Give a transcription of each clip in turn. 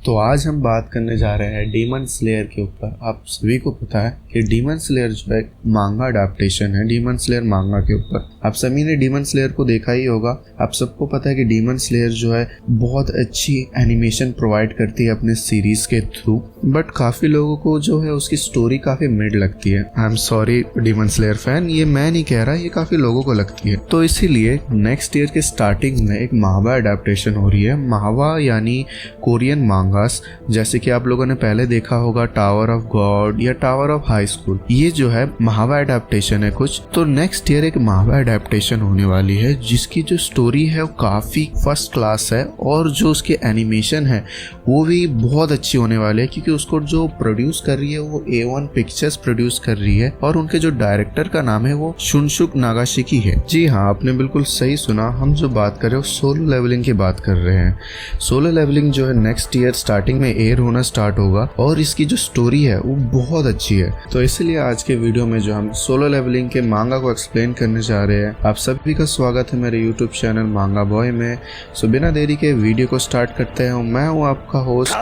तो आज हम बात करने जा रहे हैं डीमन स्लेयर के ऊपर। आप सभी को पता है कि डीमन स्लेयर जो है मांगा अडेप्टेशन है डीमन स्लेयर मांगा के ऊपर। आप सभी ने डीमन स्लेयर को देखा ही होगा। आप सबको पता है कि डीमन स्लेयर जो है बहुत अच्छी एनिमेशन प्रोवाइड करती है अपने सीरीज के थ्रू, बट काफी लोगों को जो है उसकी स्टोरी काफी मिड लगती है। I am sorry demon slayer fan, ये मैं नहीं कह रहा, ये काफी लोगों को लगती है। तो इसीलिए नेक्स्ट ईयर के स्टार्टिंग में एक महावा अडेप्टेशन हो रही है। महावा यानी कोरियन मांगास, जैसे कि आप लोगों ने पहले देखा होगा टावर ऑफ गॉड या टावर ऑफ हाई स्कूल, ये जो है महावा अडेप्टेशन है कुछ। तो नेक्स्ट ईयर एक महावा अडेप्टेशन होने वाली है जिसकी जो स्टोरी है वो काफी फर्स्ट क्लास है और जो उसकी एनिमेशन है वो भी बहुत अच्छी होने वाली है, क्योंकि उसको जो प्रोड्यूस कर रही है वो A1 पिक्चर्स प्रोड्यूस कर रही है और उनके जो डायरेक्टर का नाम है वो शुनसुक नागाशिकी है। जी हाँ, आपने बिल्कुल सही सुना। हम जो बात कर रहे हो सोलो लेवलिंग की बात कर रहे हैं। सोलो लेवलिंग जो है नेक्स्ट ईयर स्टार्टिंग में एयर होना स्टार्ट होगा और इसकी जो स्टोरी है वो बहुत अच्छी है। तो इसलिए आज के वीडियो में जो हम सोलो लेवलिंग के मांगा को एक्सप्लेन करने जा रहे हैं। आप सभी का स्वागत है मेरे यूट्यूब चैनल मांगा बॉय में। सो बिना देरी के वीडियो को स्टार्ट करते हैं। मैं हूँ आपका host.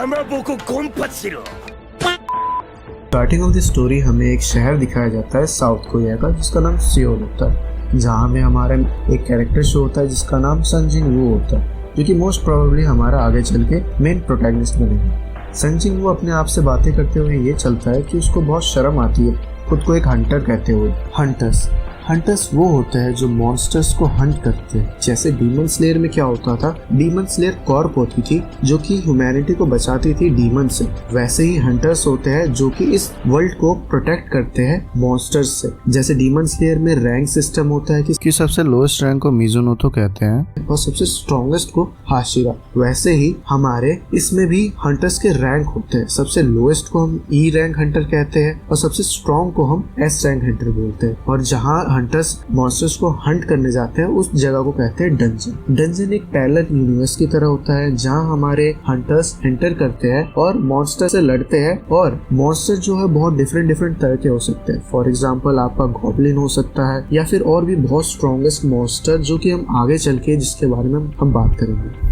Starting of the story हमें एक शहर दिखाया जाता है साउथ कोरिया का, जिसका नाम सियोल होता है, जहाँ में हमारा एक कैरेक्टर शो होता है जिसका नाम सन जिंग वू होता है, जो कि मोस्ट प्रोबेबली हमारा आगे चल के मेन प्रोटैगनिस्ट बनेगा। सन जिंग वू अपने आप से बातें करते हुए ये चलता है कि उसको बहुत शर्म आती है खुद को एक हंटर कहते हुए। हंटर्स वो होते हैं जो मॉन्स्टर्स को हंट करते हैं। जैसे डीमन स्लेयर में क्या होता था, डीमन स्लेयर कॉर्प होती थी जो कि ह्यूमैनिटी को बचाती थी डीमन से, वैसे ही हंटर्स होते हैं जो कि इस वर्ल्ड को प्रोटेक्ट करते हैं मॉन्स्टर्स से। जैसे डीमन स्लेयर में रैंक सिस्टम होता है कि सबसे लोएस्ट रैंक को मिजुनोतो कहते हैं और सबसे स्ट्रॉन्गेस्ट को हाशिरा, वैसे ही हमारे इसमें भी हंटर्स के रैंक होते हैं। सबसे लोएस्ट को हम ई रैंक हंटर कहते हैं और सबसे स्ट्रॉन्ग को हम एस रैंक हंटर बोलते हैं। और जहाँ हंटर्स मॉन्स्टर्स को हंट करने जाते हैं उस जगह को कहते हैं डंजन। डंजन एक पैरेलल यूनिवर्स की तरह होता है जहां हमारे हंटर्स एंटर करते हैं और मॉन्स्टर से लड़ते हैं। और मॉन्स्टर जो है बहुत डिफरेंट तरह के हो सकते हैं। फॉर एग्जांपल आपका गॉब्लिन हो सकता है या फिर और भी बहुत स्ट्रॉन्गेस्ट मॉन्स्टर, जो कि हम आगे चल के जिसके बारे में हम बात करेंगे।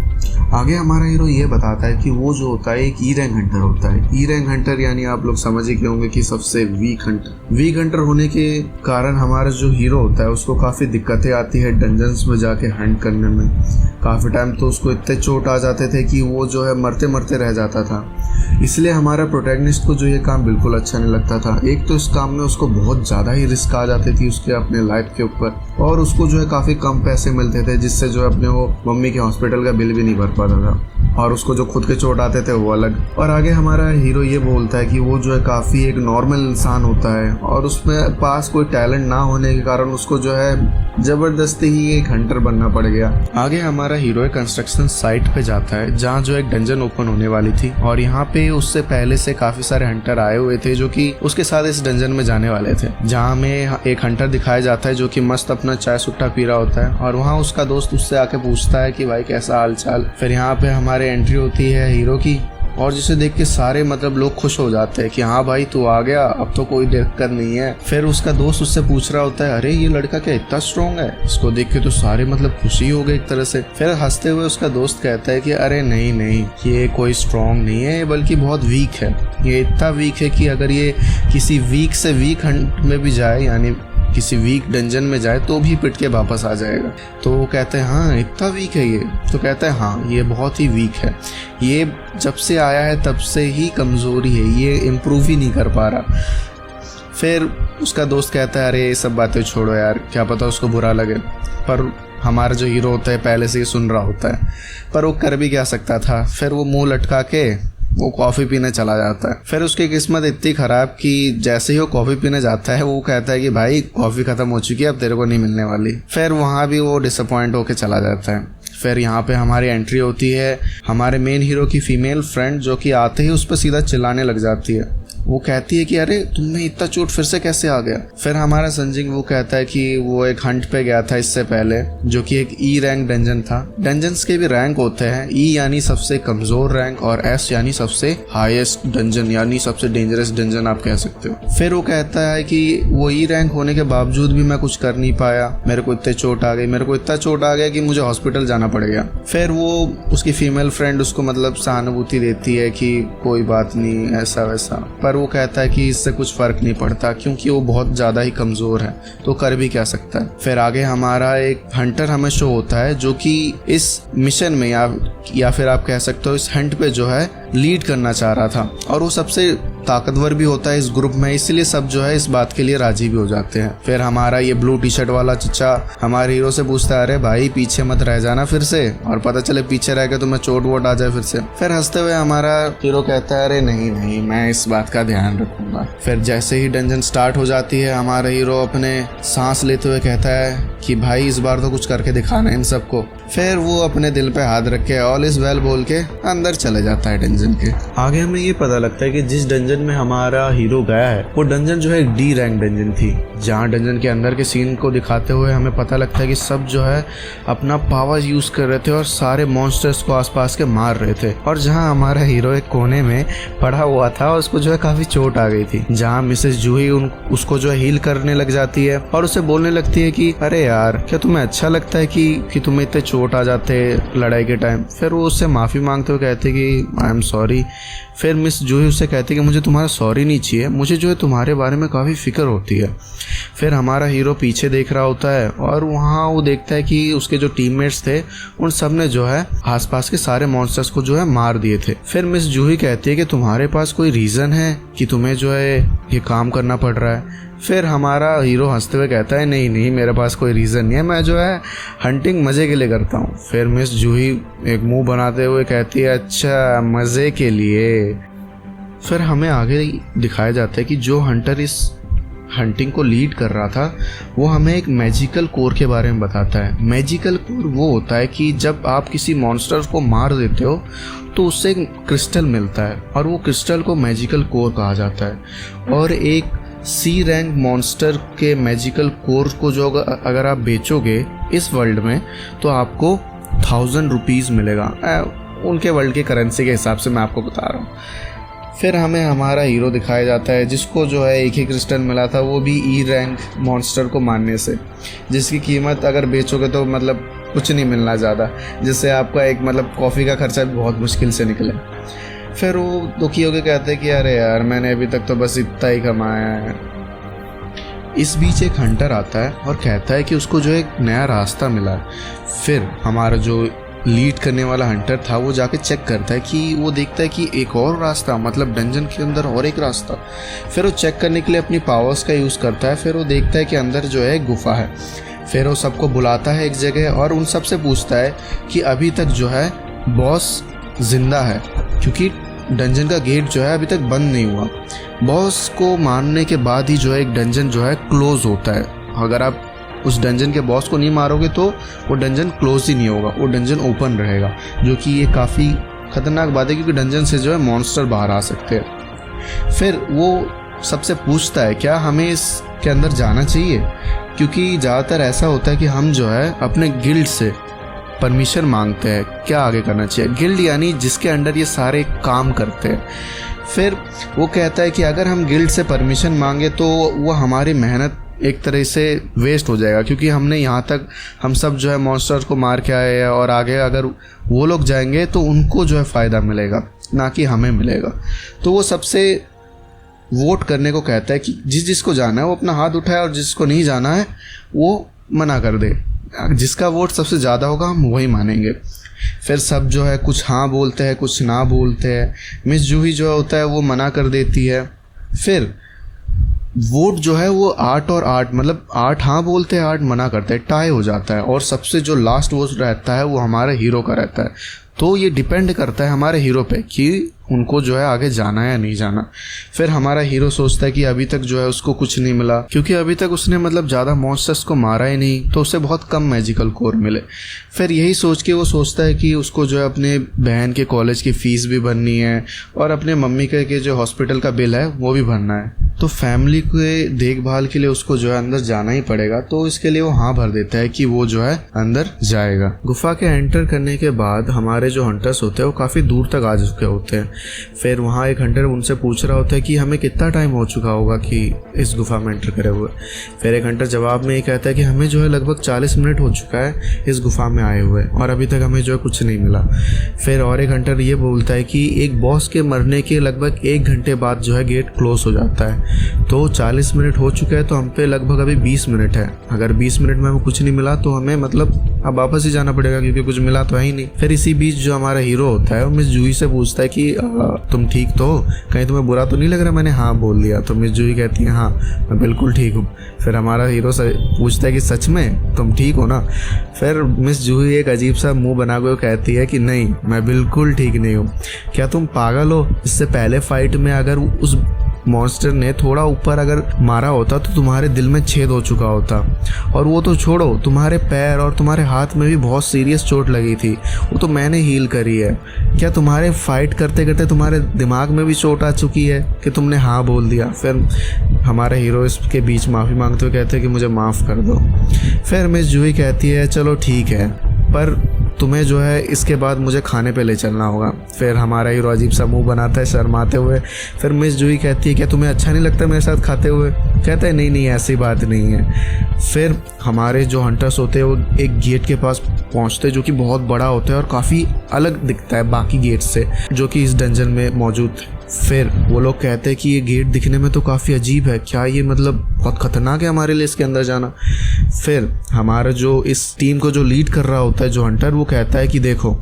आगे हमारा हीरो ये बताता है कि वो जो होता है एक ई रैंक हंटर होता है। ई रैंक हंटर यानी आप लोग समझ ही होंगे कि सबसे वीक हंटर होने के कारण हमारा जो हीरो होता है उसको काफी दिक्कतें आती है डंजन्स में जाके हंट करने में। काफी टाइम तो उसको इतने चोट आ जाते थे कि वो जो है मरते रह जाता था। इसलिए हमारा प्रोटैगनिस्ट को जो ये काम बिल्कुल अच्छा नहीं लगता था। एक तो इस काम में उसको बहुत ज्यादा ही रिस्क आ जाती थी उसके अपने लाइफ के ऊपर, और उसको जो है काफी कम पैसे मिलते थे, जिससे जो है अपने वो मम्मी के हॉस्पिटल का बिल भी नहीं भर पाता था, और उसको जो खुद के चोट आते थे वो अलग। और आगे हमारा हीरो ये बोलता है कि वो जो है काफी एक नॉर्मल इंसान होता है और उसमें पास कोई टैलेंट ना होने के कारण उसको जो है जबरदस्ती ही एक हंटर बनना पड़ गया। आगे हमारा हीरो एक कंस्ट्रक्शन साइट पे जाता है जहाँ जो एक डंजन ओपन होने वाली थी, और यहाँ पे उससे पहले से काफी सारे हंटर आए हुए थे जो कि उसके साथ इस डंजन में जाने वाले थे। जहाँ में एक हंटर दिखाया जाता है जो कि मस्त अपना चाय सुट्टा पी रहा होता है, और वहाँ उसका दोस्त उससे आके पूछता है कि भाई कैसा हाल चाल। फिर यहाँ पे हमारे एंट्री होती है हीरो की, और जिसे देख के सारे लोग खुश हो जाते हैं कि हाँ भाई तू आ गया, अब तो कोई दिक्कत नहीं है। फिर उसका दोस्त उससे पूछ रहा होता है अरे ये लड़का क्या इतना स्ट्रॉन्ग है। इसको देख के तो सारे खुशी हो गए एक तरह से। फिर हंसते हुए उसका दोस्त कहता है कि अरे नहीं ये कोई स्ट्रॉन्ग नहीं है, बल्कि बहुत वीक है। ये इतना वीक है कि अगर ये किसी वीक से वीक हंट में भी जाए, यानी किसी वीक डंजन में जाए, तो भी पिट के वापस आ जाएगा। तो वो कहते हैं हाँ इतना वीक है ये। तो कहता है हाँ ये बहुत ही वीक है, ये जब से आया है तब से ही कमज़ोरी है, ये इम्प्रूव ही नहीं कर पा रहा। फिर उसका दोस्त कहता है अरे ये सब बातें छोड़ो यार, क्या पता उसको बुरा लगे। पर हमारा जो हीरो होता है पहले से ही सुन रहा होता है, पर वो कर भी क्या सकता था। फिर वो मुंह लटका के वो कॉफ़ी पीने चला जाता है। फिर उसकी किस्मत इतनी ख़राब कि जैसे ही वो कॉफ़ी पीने जाता है वो कहता है कि भाई कॉफ़ी ख़त्म हो चुकी है, अब तेरे को नहीं मिलने वाली। फिर वहाँ भी वो डिसअपॉइंट होके चला जाता है। फिर यहाँ पे हमारी एंट्री होती है हमारे मेन हीरो की फीमेल फ्रेंड, जो कि आते ही उस पर सीधा चिल्लाने लग जाती है वो कहती है कि अरे तुम्हें इतना चोट फिर से कैसे आ गया। फिर हमारा संजिंग वो कहता है कि वो एक हंट पे गया था इससे पहले, जो कि एक ई रैंक डंजन था। डंजन्स के भी रैंक होते हैं, ई यानी सबसे कमजोर रैंक और एस यानी सबसे हाईएस्ट डंजन यानी सबसे डेंजरस डंजन आप कह सकते हो। फिर वो कहता है कि वो ई रैंक होने के बावजूद भी मैं कुछ कर नहीं पाया, मेरे को इतने चोट आ गई, मेरे को इतना चोट आ गया कि मुझे हॉस्पिटल जाना पड़ गया। फिर वो उसकी फीमेल फ्रेंड उसको मतलब सहानुभूति देती है कि कोई बात नहीं ऐसा वैसा, पर वो कहता है कि इससे कुछ फर्क नहीं पड़ता क्योंकि वो बहुत ज़्यादा ही कमज़ोर है, तो कर भी क्या सकता है। फिर आगे हमारा एक हंटर हमें शो होता है जो कि इस मिशन में या फिर आप कह सकते हो इस हंट पे जो है लीड करना चाह रहा था, और वो सबसे ताकतवर भी होता है इस ग्रुप में, इसलिए सब जो है इस बात के लिए राजी भी हो जाते हैं। फिर हमारा ये ब्लू टी शर्ट वाला चचा हमारे हीरो से पूछता है अरे भाई पीछे मत रह जाना फिर से, और पता चले पीछे रह के तुम्हें चोट वोट आ जाए फिर से। फिर हंसते हुए हमारा हीरो कहता है अरे नहीं नहीं मैं इस बात का ध्यान रखूंगा। फिर जैसे ही डंजन स्टार्ट हो जाती है हमारा हीरो अपने सांस लेते हुए कहता है कि भाई इस बार तो कुछ करके दिखाना इन सबको। फिर वो अपने दिल पे हाथ रख के ऑल इज वेल बोल के अंदर चले जाता है डंजन के। आगे हमें ये पता लगता है कि जिस डंजन में हमारा हीरो गया है वो डंजन जो है एक डी रैंक डंजन थी, जहाँ डंजन के अंदर के सीन को दिखाते हुए हमें पता लगता है कि सब जो है अपना पावर यूज कर रहे थे और सारे मॉन्स्टर्स को आसपास के मार रहे थे, और जहाँ हमारा हीरो एक कोने में पड़ा हुआ था उसको जो है काफी चोट आ गई थी, जहाँ मिसेस जूही उसको जो है हील करने लग जाती है और उसे बोलने लगती है कि अरे यार क्या तुम्हें अच्छा लगता है कि तुम्हें इतने चोट आ जाते लड़ाई के टाइम। फिर वो उससे माफ़ी मांगते हुए कहते कि आई एम सॉरी। फिर मिस जूही उससे कहती कि मुझे तुम्हारा सॉरी नहीं चाहिए, मुझे जो है तुम्हारे बारे में काफ़ी फिक्र होती है। फिर हमारा हीरो पीछे देख रहा होता है और वहाँ वो देखता है कि उसके जो टीममेट्स थे उन सब ने जो है आसपास के सारे मॉन्स्टर्स को जो है मार दिए थे। फिर मिस जूही कहती है कि तुम्हारे पास कोई रीज़न है कि तुम्हें जो है ये काम करना पड़ रहा है। फिर हमारा हीरो हंसते हुए कहता है नहीं नहीं मेरे पास कोई रीज़न नहीं है, मैं जो है हंटिंग मज़े के लिए करता हूँ। फिर मिस जूही एक मुंह बनाते हुए कहती है अच्छा मज़े के लिए। फिर हमें आगे दिखाया जाता है कि जो हंटर इस हंटिंग को लीड कर रहा था वो हमें एक मैजिकल कोर के बारे में बताता है। मैजिकल कोर वो होता है कि जब आप किसी मॉन्स्टर को मार देते हो तो उससे एक क्रिस्टल मिलता है और वो क्रिस्टल को मैजिकल कोर कहा जाता है। और एक सी रैंक मॉन्स्टर के मैजिकल कोर को जो अगर आप बेचोगे इस वर्ल्ड में तो आपको 1000 रुपीज़ मिलेगा, उनके वर्ल्ड की करेंसी के हिसाब से मैं आपको बता रहा हूँ। फिर हमें हमारा हीरो दिखाया जाता है जिसको जो है एक ही क्रिस्टल मिला था, वो भी ई रैंक मॉन्स्टर को मारने से, जिसकी कीमत अगर बेचोगे तो मतलब कुछ नहीं मिलना ज़्यादा, जिससे आपका एक मतलब कॉफ़ी का खर्चा भी बहुत मुश्किल से निकले। फिर वो दुखी होकर कहते हैं कि अरे यार मैंने अभी तक तो बस इतना ही कमाया है। इस बीच एक हंटर आता है और कहता है कि उसको जो एक नया रास्ता मिला है। फिर हमारा जो लीड करने वाला हंटर था वो जाके चेक करता है कि वो देखता है कि एक और रास्ता, मतलब डंजन के अंदर और एक रास्ता। फिर वो चेक करने के लिए अपनी पावर्स का यूज़ करता है। फिर वो देखता है कि अंदर जो है एक गुफा है। फिर वो सबको बुलाता है एक जगह और उन सब से पूछता है कि अभी तक जो है बॉस जिंदा है, क्योंकि डंजन का गेट जो है अभी तक बंद नहीं हुआ। बॉस को मारने के बाद ही जो है एक डंजन जो है क्लोज होता है। अगर आप उस डंजन के बॉस को नहीं मारोगे तो वो डंजन क्लोज ही नहीं होगा, वो डंजन ओपन रहेगा, जो कि ये काफ़ी खतरनाक बात है क्योंकि डंजन से जो है मॉन्स्टर बाहर आ सकते हैं। फिर वो सबसे पूछता है क्या हमें इसके अंदर जाना चाहिए, क्योंकि ज़्यादातर ऐसा होता है कि हम जो है अपने गिल्ड से परमिशन मांगते हैं क्या आगे करना चाहिए। गिल्ड यानी जिसके अंडर ये सारे काम करते हैं। फिर वो कहता है कि अगर हम गिल्ड से परमिशन मांगे तो वो हमारी मेहनत एक तरह से वेस्ट हो जाएगा, क्योंकि हमने यहाँ तक हम सब जो है मॉन्स्टर को मार के आए हैं और आगे अगर वो लोग जाएंगे तो उनको जो है फ़ायदा मिलेगा ना कि हमें मिलेगा। तो वो सबसे वोट करने को कहता है कि जिसको जाना है वो अपना हाथ उठाए और जिसको नहीं जाना है वो मना कर दे। जिसका वोट सबसे ज़्यादा होगा हम वही मानेंगे। फिर सब जो है कुछ हाँ बोलते हैं कुछ ना बोलते हैं। मिस जूही जो होता है वो मना कर देती है। फिर वोट जो है वो 8 और 8, मतलब 8 हाँ बोलते हैं 8 मना करते हैं, टाई हो जाता है और सबसे जो लास्ट वोट रहता है वो हमारे हीरो का रहता है। तो ये डिपेंड करता है हमारे हीरो पे कि उनको जो है आगे जाना है या नहीं जाना। फिर हमारा हीरो सोचता है कि अभी तक जो है उसको कुछ नहीं मिला, क्योंकि अभी तक उसने मतलब ज़्यादा मॉन्स्टर्स को मारा ही नहीं, तो उसे बहुत कम मैजिकल कोर मिले। फिर यही सोच के वो सोचता है कि उसको जो है अपने बहन के कॉलेज की फ़ीस भी भरनी है और अपने मम्मी के जो हॉस्पिटल का बिल है वो भी भरना है। तो फैमिली के देखभाल के लिए उसको जो है अंदर जाना ही पड़ेगा। तो इसके लिए वो हाँ भर देता है कि वो जो है अंदर जाएगा। गुफा के एंटर करने के बाद हमारे जो हंटर्स होते हैं वो काफ़ी दूर तक आ चुके होते हैं। फिर वहाँ एक हंटर उनसे पूछ रहा होता है कि हमें कितना टाइम हो चुका होगा कि इस गुफा में एंटर करे हुए। फिर एक हंटर जवाब में ये कहता है कि हमें जो है लगभग 40 मिनट हो चुका है इस गुफा में आए हुए और अभी तक हमें जो है कुछ नहीं मिला। फिर और एक हंटर ये बोलता है कि एक बॉस के मरने के लगभग 1 घंटे बाद जो है गेट क्लोज हो जाता है। तो 40 मिनट हो चुके हैं, तो हम पे लगभग अभी 20 मिनट है। अगर 20 मिनट में हमें कुछ नहीं मिला तो हमें मतलब अब वापस ही जाना पड़ेगा, क्योंकि कुछ मिला तो है ही नहीं। फिर इसी बीच जो हमारा हीरो होता है वो मिस जूही से पूछता है कि तुम ठीक तो हो, कहीं तुम्हें बुरा तो नहीं लग रहा मैंने हाँ बोल दिया। तो मिस जूही कहती है हाँ मैं बिल्कुल ठीक हूँ। फिर हमारा हीरो पूछता है कि सच में तुम ठीक हो ना। फिर मिस जूही एक अजीब सा मुंह बना के कहती है कि नहीं मैं बिल्कुल ठीक नहीं हूँ। क्या तुम पागल हो? इससे पहले फाइट में अगर उस मॉन्स्टर ने थोड़ा ऊपर अगर मारा होता तो तुम्हारे दिल में छेद हो चुका होता, और वो तो छोड़ो तुम्हारे पैर और तुम्हारे हाथ में भी बहुत सीरियस चोट लगी थी, वो तो मैंने हील करी है। क्या तुम्हारे फाइट करते करते तुम्हारे दिमाग में भी चोट आ चुकी है कि तुमने हाँ बोल दिया? फिर हमारे हीरो इसके बीच माफ़ी मांगते हुए कहते हैं कि मुझे माफ़ कर दो। फिर मिस जूही कहती है चलो ठीक है, पर तुम्हें जो है इसके बाद मुझे खाने पे ले चलना होगा। फिर हमारा हीरो अजीब सा मुंह बनाता है शर्माते हुए। फिर मिस जूही कहती है क्या तुम्हें अच्छा नहीं लगता मेरे साथ खाते हुए? कहता है नहीं ऐसी बात नहीं है। फिर हमारे जो हंटर्स होते हैं वो एक गेट के पास पहुंचते हैं जो कि बहुत बड़ा होता है और काफ़ी अलग दिखता है बाकी गेट से जो कि इस डंजन में मौजूद थे। फिर वो लोग कहते हैं कि ये गेट दिखने में तो काफ़ी अजीब है, क्या ये मतलब बहुत ख़तरनाक है हमारे लिए इसके अंदर जाना? फिर हमारा जो इस टीम को जो लीड कर रहा होता है जो हंटर, वो कहता है कि देखो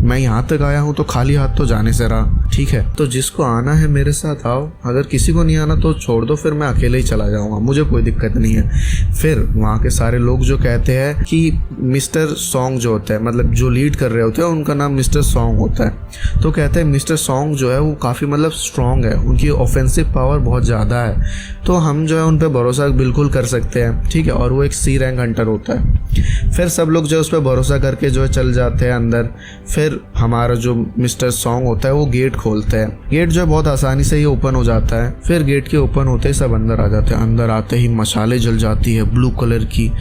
मैं यहाँ तक आया हूँ तो खाली हाथ तो जाने से रहा, ठीक है? तो जिसको आना है मेरे साथ आओ, अगर किसी को नहीं आना तो छोड़ दो, फिर मैं अकेले ही चला जाऊँगा, मुझे कोई दिक्कत नहीं है। फिर वहाँ के सारे लोग जो कहते हैं कि मिस्टर सॉन्ग जो होता है, मतलब जो लीड कर रहे होते हैं उनका नाम मिस्टर सॉन्ग होता है, तो कहते हैं मिस्टर सॉन्ग जो है वो काफ़ी मतलब स्ट्रॉन्ग है, उनकी ऑफेंसिव पावर बहुत ज़्यादा है, तो हम जो है उन पर भरोसा बिल्कुल कर सकते हैं, ठीक है? और वो एक सी रैंक हंटर होता है। फिर सब लोग जो उस पर भरोसा करके जो है चल जाते हैं अंदर। फिर हमारा जो मिस्टर सॉन्ग होता है वो गेट खोलता है। गेट जो है बहुत आसानी से ही ओपन हो जाता है। फिर गेट के ओपन होते ही सब अंदर आ जाते हैं। अंदर आते ही मशाले जल जाती है ब्लू कलर की,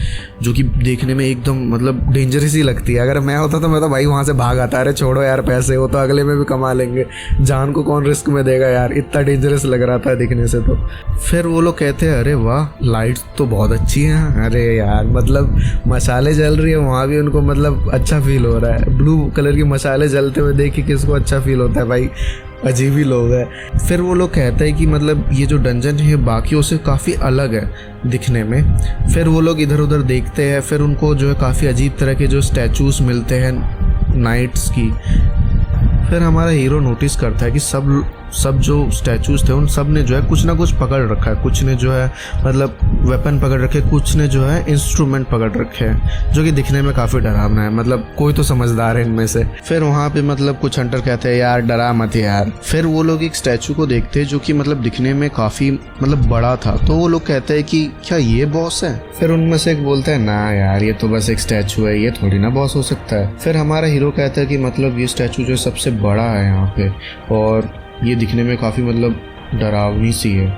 जो कि देखने में एकदम मतलब डेंजरस ही लगती है। अगर मैं होता तो मैं तो भाई वहाँ से भाग आता, अरे छोड़ो यार, पैसे हो तो अगले में भी कमा लेंगे, जान को कौन रिस्क में देगा यार, इतना डेंजरस लग रहा था दिखने से तो। फिर वो लोग कहते हैं अरे वाह लाइट्स तो बहुत अच्छी हैं, अरे यार मतलब मशाले जल रही है वहाँ भी उनको मतलब अच्छा फील हो रहा है। ब्लू कलर की मशाले जलते हुए देख के किसको अच्छा फील होता है भाई, अजीब ही लोग हैं। फिर वो लोग कहते हैं कि मतलब ये जो डंजन है बाकियों से काफ़ी अलग है दिखने में। फिर वो लोग इधर उधर देखते हैं, फिर उनको जो है काफ़ी अजीब तरह के जो स्टैचूज़ मिलते हैं नाइट्स की। फिर हमारा हीरो नोटिस करता है कि सब जो स्टैचूज थे उन सब ने जो है कुछ ना कुछ पकड़ रखा है, कुछ ने जो है मतलब वेपन पकड़ रखे, कुछ ने जो है इंस्ट्रूमेंट पकड़ रखे हैं, जो कि दिखने में काफ़ी डरावना है, मतलब कोई तो समझदार है इनमें से। फिर वहाँ पे मतलब कुछ हंटर कहते हैं यार डरा मत यार। फिर वो लोग एक स्टैचू को देखते हैं जो कि मतलब दिखने में काफ़ी मतलब बड़ा था, तो वो लोग कहते हैं कि क्या ये बॉस है? फिर उनमें से एक बोलता है ना यार ये तो बस एक स्टैचू है, ये थोड़ी ना बॉस हो सकता है। फिर हमारा हीरो कहता है कि मतलब ये स्टैचू जो सबसे बड़ा है यहाँ पे और ये दिखने में काफ़ी मतलब डरावनी सी है।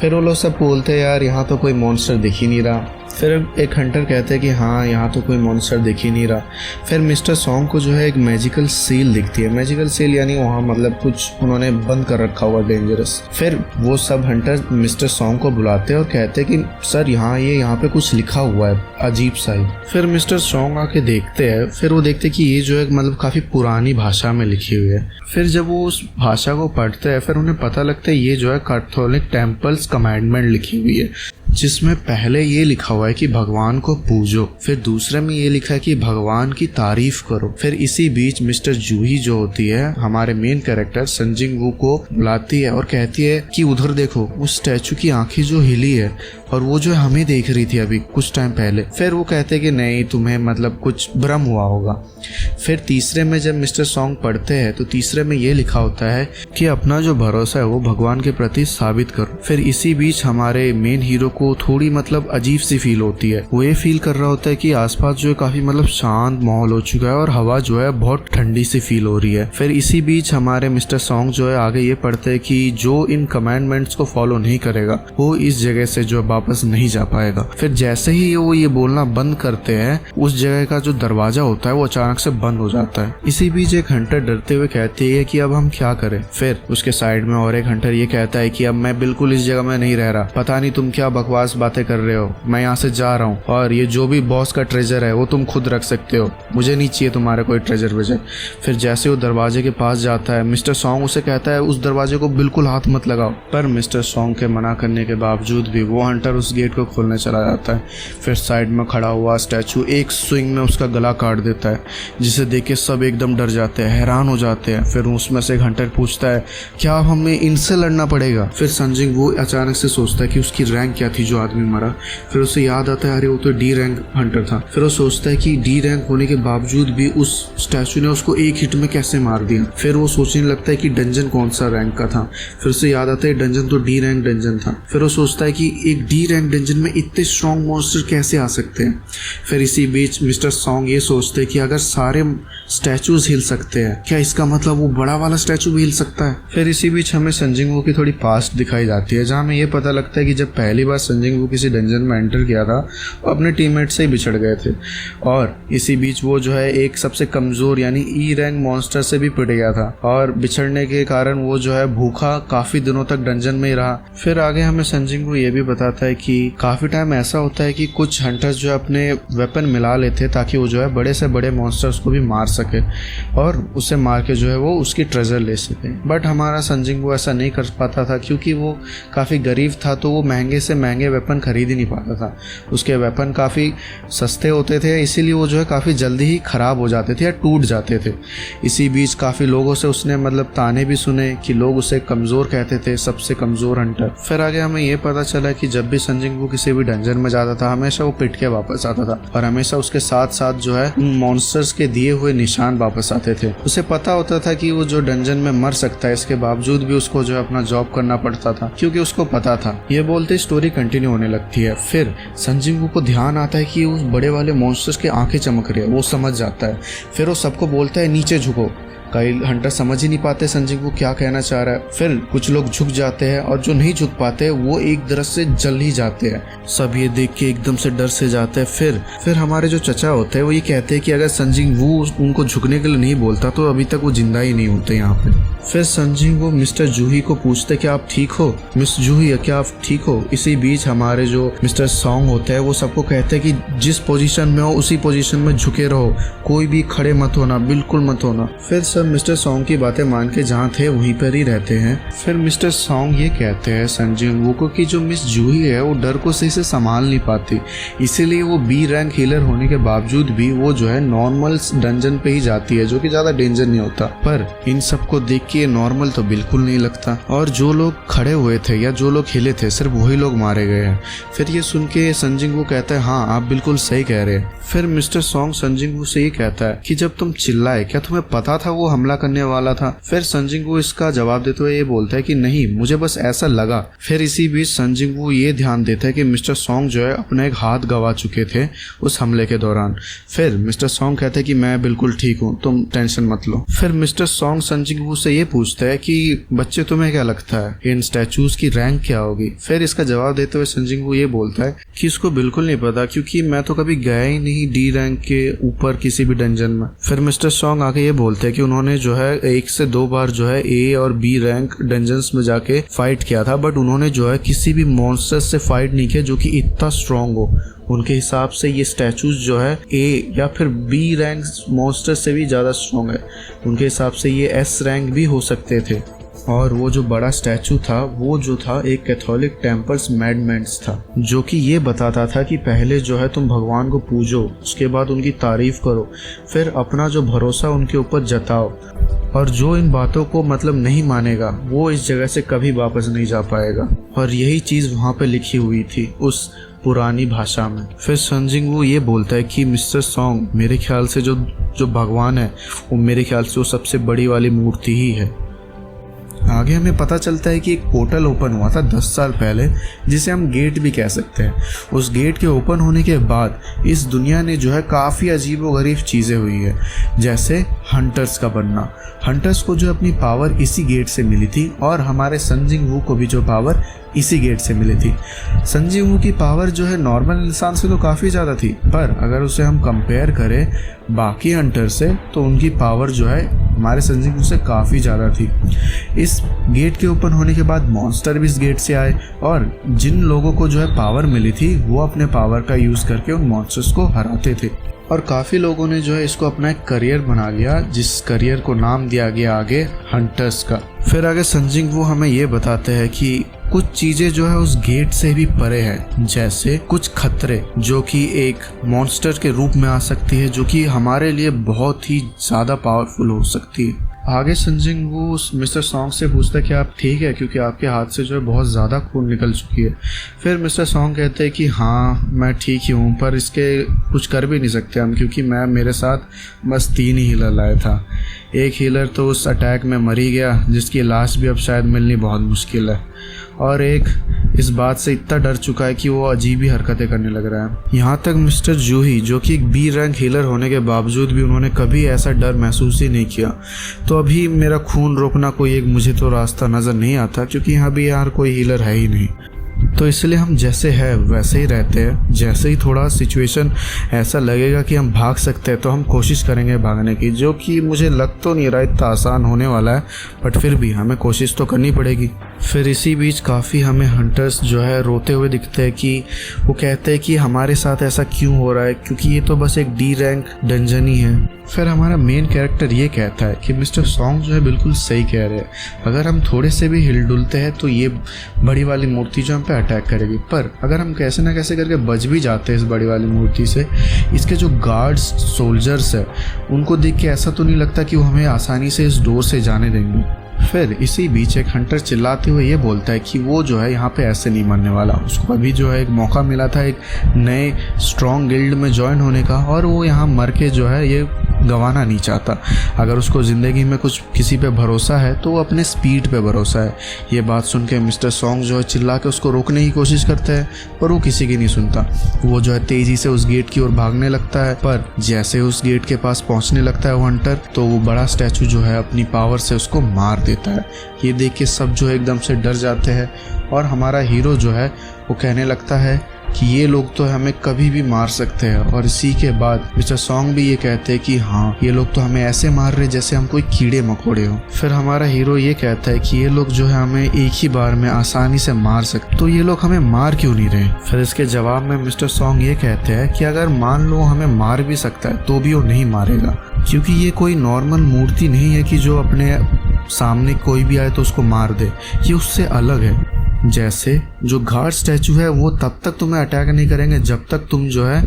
फिर वो लोग सब बोलते हैं यार यहाँ तो कोई मॉन्स्टर दिख ही नहीं रहा। फिर एक हंटर कहते हैं कि हाँ यहाँ तो कोई मॉन्स्टर दिख ही नहीं रहा। फिर मिस्टर सॉन्ग को जो है एक मैजिकल सील दिखती है, मैजिकल सील यानी वहाँ मतलब कुछ उन्होंने बंद कर रखा हुआ डेंजरस। फिर वो सब हंटर मिस्टर सॉन्ग को बुलाते हैं और कहते हैं कि सर यहाँ पे कुछ लिखा हुआ है अजीब सा ही। फिर मिस्टर सॉन्ग आके देखते हैं, फिर वो देखते हैं कि ये जो है मतलब काफ़ी पुरानी भाषा में लिखी हुई है। फिर जब वो उस भाषा को पढ़ते हैं फिर उन्हें पता लगता है ये जो है कैथोलिक टेम्पल्स कमांडमेंट लिखी हुई है। जिसमें पहले ये लिखा हुआ है कि भगवान को पूजो, फिर दूसरे में ये लिखा है कि भगवान की तारीफ करो। फिर इसी बीच मिस्टर जूही जो होती है हमारे मेन कैरेक्टर सन जिंग वू को बुलाती है और कहती है कि उधर देखो, उस स्टैचू की आंखें जो हिली है और वो जो हमें देख रही थी अभी कुछ टाइम पहले। फिर वो कहते हैं कि नहीं, तुम्हें मतलब कुछ भ्रम हुआ होगा। फिर तीसरे में जब मिस्टर सॉन्ग पढ़ते हैं तो तीसरे में ये लिखा होता है कि अपना जो भरोसा है वो भगवान के प्रति साबित करो। फिर इसी बीच हमारे मेन हीरो को थोड़ी मतलब अजीब सी फील होती है। वो ये फील कर रहा होता है कि आसपास जो है काफी मतलब शांत माहौल हो चुका है और हवा जो है बहुत ठंडी सी फील हो रही है। फिर इसी बीच हमारे मिस्टर सॉन्ग जो है आगे ये पढ़ते हैं कि जो इन कमांडमेंट्स को फॉलो नहीं करेगा वो इस जगह से जो वापस नहीं जा पाएगा। फिर जैसे ही वो ये बोलना बंद करते हैं उस जगह का जो दरवाजा होता है वो अचानक से बंद हो जाता है। इसी बीच एक हंटर डरते हुए कहती है कि अब हम क्या करें। फिर उसके साइड में और एक हंटर ये कहता है कि अब मैं बिल्कुल इस जगह में नहीं रह रहा, पता नहीं तुम क्या बकवास बातें कर रहे हो, मैं यहाँ से जा रहा हूँ और ये जो भी बॉस का ट्रेजर है वो तुम खुद रख सकते हो, मुझे नहीं चाहिए तुम्हारा कोई ट्रेजर वेजर। फिर जैसे वो दरवाजे के पास जाता है मिस्टर सॉन्ग उसे कहता है उस दरवाजे को बिल्कुल हाथ मत लगाओ, पर मिस्टर सॉन्ग के मना करने के बावजूद भी वो हंटर उस गेट को खोलने चला जाता है। फिर साइड में खड़ा हुआ स्टैचू एक स्विंग में उसका गला काट देता है, जिसे देख के सब एकदम डर जाते हैं, हैरान हो जाते हैं। फिर उसमें से एक हंटर पूछता है क्या हमें इनसे लड़ना पड़ेगा। फिर सन जिंग वो अचानक से सोचता है कि उसकी रैंक क्या थी जो आदमी मरा। फिर उसे याद आता है अरे वो तो डी रैंक हंटर था। फिर वो सोचता है कि डी रैंक होने के बावजूद भी उस स्टैचू ने उसको एक हिट में कैसे मार दिया। फिर वो सोचने लगता है कि डंजन कौन सा रैंक का था। फिर उसे याद आता है डंजन तो डी रैंक डंजन था। फिर वो सोचता है कि एक डी रैंक डंजन में इतने स्ट्रॉन्ग मॉन्स्टर कैसे आ सकते हैं। फिर इसी बीच मिस्टर सॉन्ग ये सोचते हैं कि अगर सारे स्टैचूज हिल सकते हैं क्या इसका मतलब वो बड़ा वाला स्टैचू भी हिल सकता है। फिर इसी बीच हमें सन जिंग वू की थोड़ी पास्ट दिखाई जाती है, जहाँ हमें ये पता लगता है कि जब पहली बार सन जिंग वू किसी डंजन में एंटर किया था वो अपने टीममेट से ही बिछड़ गए थे और इसी बीच वो जो है एक सबसे कमजोर यानी ई रैंक मॉन्स्टर से भी पिट गया था और बिछड़ने के कारण वो जो है भूखा काफी दिनों तक डंजन में ही रहा। फिर आगे हमें सन जिंग वू ये भी बताता है कि काफी टाइम ऐसा होता है कि कुछ हंटर्स जो है अपने वेपन मिला लेते ताकि वो जो है बड़े से बड़े मॉन्स्टर्स को भी मार सके और उसे मार के जो है वो उसकी ट्रेजर ले सके। बट हमारा सन जिंग वू ऐसा नहीं कर पाता था क्योंकि वो काफ़ी गरीब था, तो वो महंगे से महंगे वेपन खरीद ही नहीं पाता था। उसके वेपन काफ़ी सस्ते होते थे, इसीलिए वो जो है काफ़ी जल्दी ही ख़राब हो जाते थे या टूट जाते थे। इसी बीच काफ़ी लोगों से उसने मतलब ताने भी सुने कि लोग उसे कमज़ोर कहते थे, सबसे कमज़ोर हंटर। फिर आगे हमें ये पता चला कि जब भी सन जिंग वू किसी भी डंजन में जाता था हमेशा वो पिट के वापस आता था और हमेशा उसके साथ साथ जो है मॉन्स्टर्स के दिए हुए निशान वापस आते थे। उसे पता होता था कि वो जो डंजन में मर सकता है, इसके बावजूद भी उसको जो है अपना जॉब करना पड़ता था क्योंकि उसको पता था। ये बोलते स्टोरी कंटिन्यू होने लगती है। फिर सन जिंग वू को ध्यान आता है कि उस बड़े वाले मॉन्स्टर्स के आंखें चमक रही है, वो समझ जाता है। फिर वो सबको बोलता है नीचे झुको। कई हंटर समझ ही नहीं पाते सन जिंग वू क्या कहना चाह रहा है। फिर कुछ लोग झुक जाते हैं और जो नहीं झुक पाते वो एक दरख्त से जल ही जाते हैं। सब ये देख के एकदम से डर से जाते हैं। फिर हमारे जो चचा होते हैं वो ये कहते हैं कि अगर सन जिंग वू उनको झुकने के लिए नहीं बोलता तो अभी तक वो जिंदा ही नहीं होते यहाँ पे। फिर सन जिंग वू मिस्टर जूही को पूछते कि आप ठीक हो, मिस जूही क्या आप ठीक हो। इसी बीच हमारे जो मिस्टर सॉन्ग होते हैं वो सबको कहते हैं कि जिस पोजीशन में हो उसी पोजीशन में झुके रहो, कोई भी खड़े मत होना, बिल्कुल मत होना। फिर सब मिस्टर सॉन्ग की बातें मान के जहाँ थे वहीं पर ही रहते हैं। फिर मिस्टर सॉन्ग ये कहते हैं सन जिंग वू को कि जो मिस जूही है वो डर को सही से संभाल नहीं पाती, इसीलिए वो बी रैंक हीलर होने के बावजूद भी वो जो है नॉर्मल डंजन पे ही जाती है जो कि ज्यादा डेंजर नहीं होता। पर इन सबको देख के नॉर्मल तो बिल्कुल नहीं लगता और जो लोग खड़े हुए थे या जो लोग हिले थे सिर्फ वही लोग मारे गए हैं। फिर ये सुन के सन जिंग वू कहता है हाँ आप बिल्कुल सही कह रहे हैं। फिर मिस्टर सॉन्ग सन जिंग वू से ये कहता है कि जब तुम चिल्लाए क्या तुम्हें पता था वो हमला करने वाला था। फिर सन जिंग वू इसका जवाब देते हुए ये बोलता है कि नहीं, मुझे बस ऐसा लगा। फिर इसी बीच सन जिंग वू ये ध्यान देता है कि मिस्टर सॉन्ग जो है अपना एक हाथ गवा चुके थे उस हमले के दौरान। फिर मिस्टर सॉन्ग कहते हैं कि मैं बिल्कुल ठीक हूँ, तुम टेंशन मत लो। फिर मिस्टर सॉन्ग सन जिंग वू से ये पूछता है कि बच्चे तुम्हें क्या लगता है इन स्टैचूज की रैंक क्या होगी। फिर इसका जवाब देते हुए सन जिंग वू ये बोलता है कि इसको बिल्कुल नहीं पता क्योंकि मैं तो कभी गया ही नहीं डी रैंक के ऊपर किसी भी डंजन में। फिर मिस्टर सॉन्ग आके ये बोलते हैं कि उन्होंने जो है 1 से 2 बार जो है ए और बी रैंक डंजन्स में जाके फाइट किया था, बट उन्होंने जो है किसी भी मॉन्स्टर से फाइट नहीं किया जो कि इतना स्ट्रांग हो। उनके हिसाब से ये स्टैचूज जो है ए या फिर बी रैंक मॉन्स्टर से भी ज़्यादा स्ट्रांग है। उनके हिसाब से ये एस रैंक भी हो सकते थे। और वो जो बड़ा स्टैचू था वो जो था एक कैथोलिक टेम्पल्स मैडमेंट्स था, जो कि ये बताता था कि पहले जो है तुम भगवान को पूजो, उसके बाद उनकी तारीफ करो, फिर अपना जो भरोसा उनके ऊपर जताओ, और जो इन बातों को मतलब नहीं मानेगा वो इस जगह से कभी वापस नहीं जा पाएगा। और यही चीज़ वहाँ पे लिखी हुई थी उस पुरानी भाषा में। फिर सन जिंग वू ये बोलता है कि मिस्टर सॉन्ग, मेरे ख्याल से जो भगवान है वो मेरे ख्याल से वो सबसे बड़ी वाली मूर्ति ही है। आगे हमें पता चलता है कि एक पोर्टल ओपन हुआ था 10 साल पहले, जिसे हम गेट भी कह सकते हैं। उस गेट के ओपन होने के बाद इस दुनिया ने जो है काफ़ी अजीबोगरीब चीज़ें हुई है, जैसे हंटर्स का बनना। हंटर्स को जो अपनी पावर इसी गेट से मिली थी, और हमारे सन जिंग वू को भी जो पावर इसी गेट से मिली थी। सन जिंग वू की पावर जो है नॉर्मल इंसान से तो काफ़ी ज़्यादा थी, पर अगर उसे हम कंपेयर करें बाकी हंटर से तो उनकी पावर जो है हमारे सन जिंग वू से काफ़ी ज़्यादा थी। इस गेट के ओपन होने के बाद मॉन्स्टर भी इस गेट से आए, और जिन लोगों को जो है पावर मिली थी वो अपने पावर का यूज़ करके उन मॉन्स्टर्स को हराते थे। और काफ़ी लोगों ने जो है इसको अपना एक करियर बना लिया, जिस करियर को नाम दिया गया आगे हंटर्स का। फिर आगे सन जिंग वू हमें ये बताते हैं कि कुछ चीज़ें जो है उस गेट से भी परे हैं, जैसे कुछ खतरे जो कि एक मॉन्स्टर के रूप में आ सकती है, जो कि हमारे लिए बहुत ही ज़्यादा पावरफुल हो सकती है। आगे सन जिंग वू मिस्टर सॉन्ग से पूछता है कि आप ठीक है, क्योंकि आपके हाथ से जो है बहुत ज़्यादा खून निकल चुकी है। फिर मिस्टर सॉन्ग कहते हैं कि हाँ मैं ठीक ही हूँ, पर इसके कुछ कर भी नहीं सकते हम, क्योंकि मेरे साथ बस 3 ही हीलर लाया था। एक हीलर तो उस अटैक में मर ही गया, जिसकी लाश भी अब शायद मिलनी बहुत मुश्किल है, और एक इस बात से इतना डर चुका है कि वो अजीब ही हरकतें करने लग रहा है। यहाँ तक मिस्टर जूही, जो कि एक बी रैंक हीलर होने के बावजूद भी उन्होंने कभी ऐसा डर महसूस ही नहीं किया। तो अभी मेरा खून रोकना कोई एक मुझे तो रास्ता नज़र नहीं आता, क्योंकि यहाँ भी यार कोई हीलर है ही नहीं। तो इसलिए हम जैसे है वैसे ही रहते हैं। जैसे ही थोड़ा सिचुएशन ऐसा लगेगा कि हम भाग सकते हैं तो हम कोशिश करेंगे भागने की, जो कि मुझे लग तो नहीं रहा इतना आसान होने वाला है, बट फिर भी हमें कोशिश तो करनी पड़ेगी। फिर इसी बीच काफ़ी हमें हंटर्स जो है रोते हुए दिखते हैं कि वो कहते हैं कि हमारे साथ ऐसा क्यों हो रहा है, क्योंकि ये तो बस एक डी रैंक डंजन ही है। फिर हमारा मेन कैरेक्टर ये कहता है कि मिस्टर सॉन्ग जो है बिल्कुल सही कह रहे हैं, अगर हम थोड़े से भी हिल डुलते हैं तो ये बड़ी वाली मूर्ति जो हम पे अटैक करेगी। पर अगर हम कैसे ना कैसे करके बच भी जाते हैं इस बड़ी वाली मूर्ति से, इसके जो गार्ड्स सोल्जर्स है उनको देख के ऐसा तो नहीं लगता कि वो हमें आसानी से इस डोर से जाने देंगे। फिर इसी बीच एक हंटर चिल्लाते हुए ये बोलता है कि वो जो है यहाँ पे ऐसे नहीं मरने वाला। उसको अभी जो है एक मौका मिला था एक नए स्ट्रॉन्ग गिल्ड में ज्वाइन होने का, और वो यहाँ मर के जो है ये गंवाना नहीं चाहता। अगर उसको ज़िंदगी में कुछ किसी पे भरोसा है तो वो अपने स्पीड पे भरोसा है। ये बात सुन के मिस्टर सॉन्ग जो है चिल्ला के उसको रोकने की कोशिश करता है, पर वो किसी की नहीं सुनता। वो जो है तेज़ी से उस गेट की ओर भागने लगता है, पर जैसे उस गेट के पास पहुँचने लगता है वो हंटर, तो वो बड़ा स्टैचू जो है अपनी पावर से उसको मार देता है। ये देख के सब जो है एकदम से डर जाते हैं, और हमारा हीरो जो है वो कहने लगता है कि ये लोग तो हमें कभी भी मार सकते हैं। और इसी के बाद मिस्टर सॉन्ग भी ये कहते हैं कि हाँ ये लोग तो हमें ऐसे मार रहे जैसे हम कोई कीड़े मकोड़े हो। फिर हमारा हीरो ये कहता है कि ये लोग जो है हमें एक ही बार में आसानी से मार सकते, तो ये लोग हमें मार क्यों नहीं रहे। फिर इसके जवाब में मिस्टर सॉन्ग ये कहते हैं कि अगर मान लो हमें मार भी सकता है तो भी वो नहीं मारेगा, क्योंकि ये कोई नॉर्मल मूर्ति नहीं है कि जो अपने सामने कोई भी आए तो उसको मार दे। ये उससे अलग है। जैसे जो गार्ड स्टैचू है वो तब तक तुम्हें अटैक नहीं करेंगे जब तक तुम जो है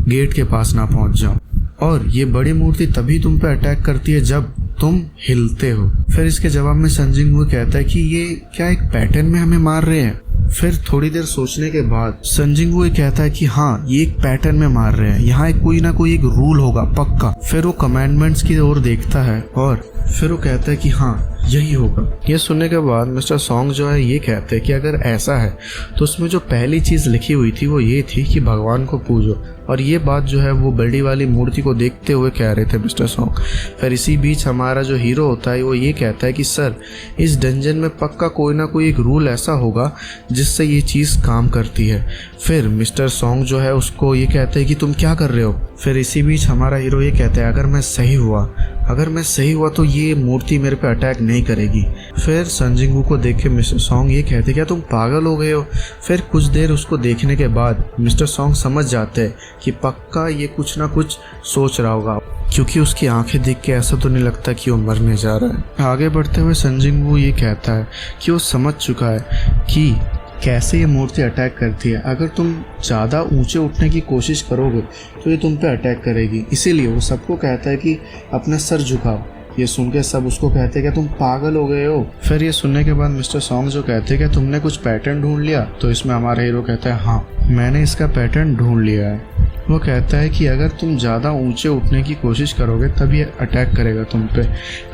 गेट के पास ना पहुंच जाओ, और ये बड़ी मूर्ति तभी तुम पे अटैक करती है जब तुम हिलते हो। फिर इसके जवाब में सन जिंग वू कहता है कि ये क्या एक पैटर्न में हमें मार रहे हैं। फिर थोड़ी देर सोचने के बाद सन जिंग वू कहता है कि हाँ ये एक पैटर्न में मार रहे हैं, यहाँ कोई ना कोई एक रूल होगा पक्का। फिर वो कमांडमेंट्स की ओर देखता है और फिर वो कहता है कि हाँ यही होगा। ये सुनने के बाद मिस्टर सॉन्ग जो है ये कहते हैं कि अगर ऐसा है तो उसमें जो पहली चीज़ लिखी हुई थी वो ये थी कि भगवान को पूजो, और ये बात जो है वो बड़ी वाली मूर्ति को देखते हुए कह रहे थे मिस्टर सॉन्ग। फिर इसी बीच हमारा जो हीरो होता है वो ये कहता है कि सर इस डंजन में पक्का कोई ना कोई एक रूल ऐसा होगा जिससे ये चीज़ काम करती है। फिर मिस्टर सॉन्ग जो है उसको ये कहते हैं कि तुम क्या कर रहे हो। फिर इसी बीच हमारा हीरो ये कहता है अगर मैं सही हुआ, अगर मैं सही हुआ तो ये मूर्ति मेरे पे अटैक नहीं करेगी। फिर सन जिंगवू को देख के मिस्टर सॉन्ग ये कहते क्या तुम पागल हो गए हो। फिर कुछ देर उसको देखने के बाद मिस्टर सॉन्ग समझ जाते हैं कि पक्का ये कुछ ना कुछ सोच रहा होगा, क्योंकि उसकी आंखें देख के ऐसा तो नहीं लगता कि वो मरने जा रहा है। आगे बढ़ते हुए सन जिंगवू ये कहता है कि वो समझ चुका है कि कैसे ये मूर्ति अटैक करती है। अगर तुम ज़्यादा ऊंचे उठने की कोशिश करोगे तो ये तुम पे अटैक करेगी, इसीलिए वो सबको कहता है कि अपना सर झुकाओ। ये सुन के सब उसको कहते हैं कि तुम पागल हो गए हो। फिर ये सुनने के बाद मिस्टर सॉन्ग जो कहते हैं कि तुमने कुछ पैटर्न ढूंढ लिया, तो इसमें हमारा हीरो कहता है हाँ मैंने इसका पैटर्न ढूंढ लिया है। वो कहता है कि अगर तुम ज़्यादा ऊंचे उठने की कोशिश करोगे तब ये अटैक करेगा तुम पे।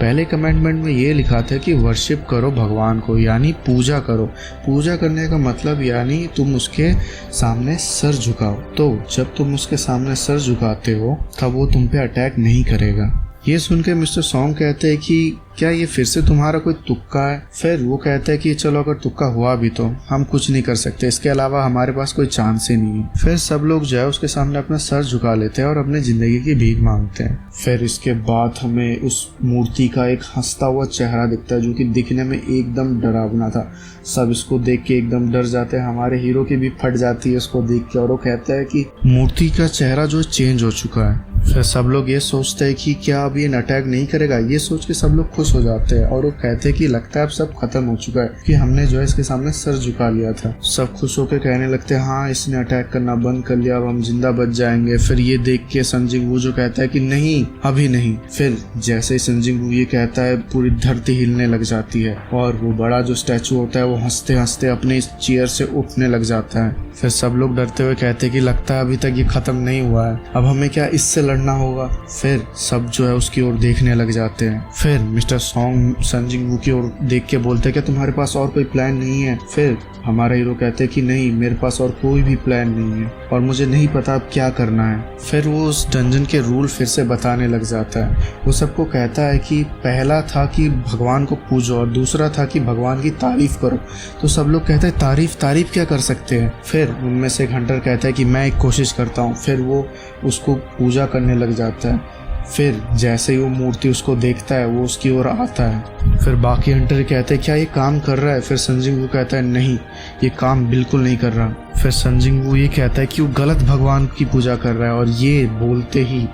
पहले कमेंडमेंट में ये लिखा था कि वर्शिप करो भगवान को, यानी पूजा करो। पूजा करने का मतलब यानी तुम उसके सामने सर झुकाओ। तो जब तुम उसके सामने सर झुकाते हो तब वो तुम पे अटैक नहीं करेगा। ये सुन के मिस्टर सॉन्ग कहते हैं कि क्या ये फिर से तुम्हारा कोई तुक्का है। फिर वो कहता है कि चलो अगर तुक्का हुआ भी तो हम कुछ नहीं कर सकते, इसके अलावा हमारे पास कोई चांस ही नहीं है। फिर सब लोग जो है उसके सामने अपना सर झुका लेते हैं और अपनी जिंदगी की भीख मांगते हैं। फिर इसके बाद हमें उस मूर्ति का एक हंसता हुआ चेहरा दिखता है जो कि दिखने में एकदम डरावना था। सब इसको देख के एकदम डर जाते हैं। हमारे हीरो की भी फट जाती है उसको देख के और वो कहता है कि मूर्ति का चेहरा जो चेंज हो चुका है। फिर सब लोग ये सोचते हैं कि क्या अब ये अटैक नहीं करेगा। ये सोच के सब लोग खुश हो जाते हैं और वो कहते हैं कि लगता है अब सब खत्म हो चुका है कि हमने जो है इसके सामने सर झुका लिया था। सब खुश होकर कहने लगते हैं हाँ इसने अटैक करना बंद कर लिया, अब हम जिंदा बच जाएंगे। फिर ये देख के सन जिंगवू जो कहता है कि नहीं अभी नहीं। फिर जैसे ही सन जिंगवू ये कहता है पूरी धरती हिलने लग जाती है और वो बड़ा जो स्टैचू होता है वो हंसते हंसते अपने इस चेयर से उठने लग जाता है। फिर सब लोग डरते हुए कहते हैं कि लगता है अभी तक ये खत्म नहीं हुआ है, अब हमें क्या इससे लड़ना होगा। फिर सब जो है उसकी ओर देखने लग जाते हैं। फिर मिस्टर सॉन्ग सन जिंगवू की ओर देख के बोलते हैं कि तुम्हारे पास और कोई प्लान नहीं है। फिर हमारा हीरो कहते हैं कि नहीं मेरे पास और कोई भी प्लान नहीं है और मुझे नहीं पता अब क्या करना है। फिर वो उस डंजन के रूल फिर से बताने लग जाता है। वो सबको कहता है कि पहला था कि भगवान को पूजो और दूसरा था कि भगवान की तारीफ करो। तो सब लोग कहते हैं तारीफ क्या कर सकते हैं। फिर उनमें से एक हंटर कहता है कि मैं एक कोशिश करता हूँ। फिर वो उसको पूजा करने लग जाता है। फिर जैसे ही वो मूर्ति उसको देखता है वो उसकी ओर आता है। फिर बाकी हंटर कहते हैं क्या ये काम कर रहा है। फिर सन जिंगवू कहता है नहीं ये काम बिल्कुल नहीं कर रहा। फिर सन जिंगवू ये कहता है कि वो गलत भगवान की पूजा कर रहा है और ये बोलते ही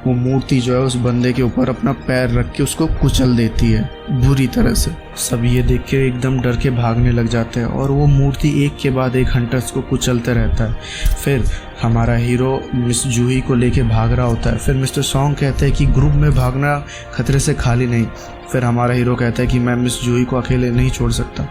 वो मूर्ति जो है उस बंदे के ऊपर अपना पैर रख के उसको कुचल देती है बुरी तरह से। सब ये देख के एकदम डर के भागने लग जाते हैं और वो मूर्ति एक के बाद एक हंटर्स को कुचलते रहता है। फिर हमारा हीरो मिस जूही को लेके भाग रहा होता है। फिर मिस्टर सॉन्ग कहते हैं कि ग्रुप में भागना खतरे से खाली नहीं। फिर हमारा हीरो कहता है कि मैं मिस जूही को अकेले नहीं छोड़ सकता।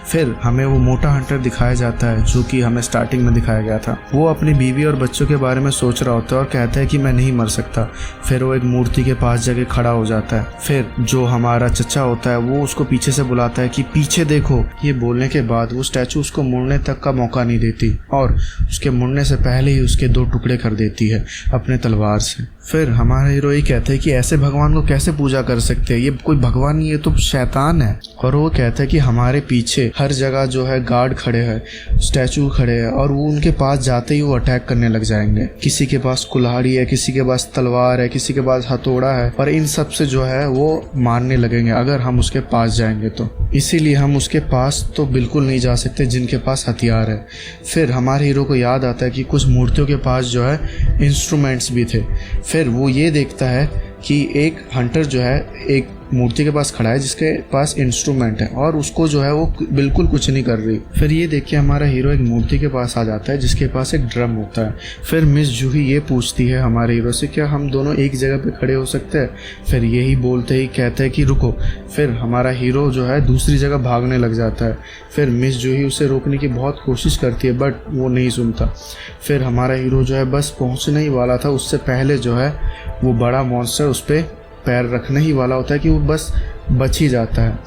फिर हमें वो मोटा हंटर दिखाया जाता है जो कि हमें स्टार्टिंग में दिखाया गया था। वो अपनी बीवी और बच्चों के बारे में सोच रहा होता है और कहता है कि मैं नहीं मर सकता। फिर वो एक मूर्ति के पास जाके खड़ा हो जाता है। फिर जो हमारा चचा होता है वो उसको पीछे से बुलाता है कि पीछे देखो। ये बोलने के बाद वो स्टैचू उसको मुड़ने तक का मौका नहीं देती और उसके मुड़ने से पहले ही उसके 2 टुकड़े कर देती है अपने तलवार से। फिर हमारा हीरो ये कहते हैं कि ऐसे भगवान को कैसे पूजा कर सकते हैं, ये कोई भगवान नहीं, ये तो शैतान है। और वो कहता है कि हमारे पीछे हर जगह जो है गार्ड खड़े हैं, स्टैचू खड़े हैं और वो उनके पास जाते ही वो अटैक करने लग जाएंगे। किसी के पास कुल्हाड़ी है, किसी के पास तलवार है, किसी के पास हथौड़ा है और इन सब से जो है वो मारने लगेंगे अगर हम उसके पास जाएंगे तो। इसीलिए हम उसके पास तो बिल्कुल नहीं जा सकते जिनके पास हथियार है। फिर हमारे हीरो को याद आता है कि कुछ मूर्तियों के पास जो है इंस्ट्रूमेंट्स भी थे। फिर वो ये देखता है कि एक हंटर जो है एक मूर्ति के पास खड़ा है जिसके पास इंस्ट्रूमेंट है और उसको जो है वो बिल्कुल कुछ नहीं कर रही। फिर ये देख के हमारा हीरो एक मूर्ति के पास आ जाता है जिसके पास एक ड्रम होता है। फिर मिस जूही ये पूछती है हमारे हीरो से क्या हम दोनों एक जगह पे खड़े हो सकते हैं। फिर यही बोलते ही कहते हैं कि रुको। फिर हमारा हीरो जो है दूसरी जगह भागने लग जाता है। फिर मिस जूही उसे रोकने की बहुत कोशिश करती है बट वो नहीं सुनता। फिर हमारा हीरो जो है बस पहुँचने ही वाला था, उससे पहले जो है वो बड़ा मॉन्स्टर उस पर पैर रखने ही वाला होता है कि वो बस बच ही जाता है।